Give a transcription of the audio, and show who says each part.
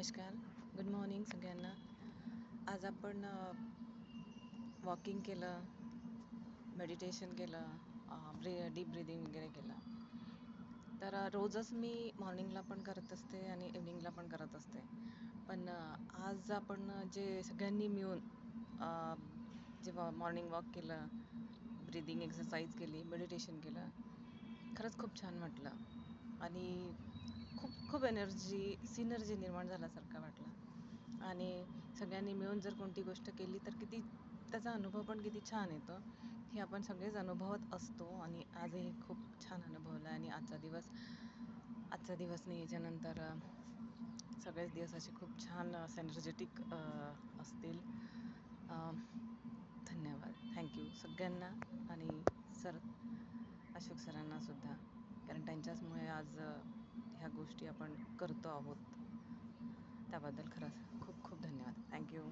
Speaker 1: नमस्कार, good morning सगळ्यांना. आज आपण वॉकिंग केलं, मेडिटेशन केलं, डीप ब्रीदिंग वगैरे केलं. तर रोजच मी मॉर्निंगला पण करत असते आणि इव्हनिंगला पण करत असते. पण आज आपण जे सगळ्यांनी मिळून अ, जेव्हा मॉर्निंग वॉक केलं, ब्रीदिंग एक्सरसाइज केली, मेडिटेशन केलं, खरंच खूप छान वाटलं आणि खूप खूप सिनर्जी निर्माण झाल्यासारखं वाटलं. आणि सगळ्यांनी मिळून जर कोणती गोष्ट केली तर किती त्याचा अनुभव पण किती छान येतो हे आपण सगळेच अनुभवत असतो. आणि आजही खूप छान अनुभवला. आणि आजचा दिवस नाही याच्यानंतर सगळेच दिवस असे खूप छान एनर्जेटिक असतील. अ, धन्यवाद, थँक्यू सगळ्यांना. आणि सर अशोक सरांना सुद्धा, कारण त्यांच्याचमुळे आज ह्या गोष्टी आपण करतो आहोत. त्याबद्दल खरंच खूप खूप धन्यवाद, थँक्यू.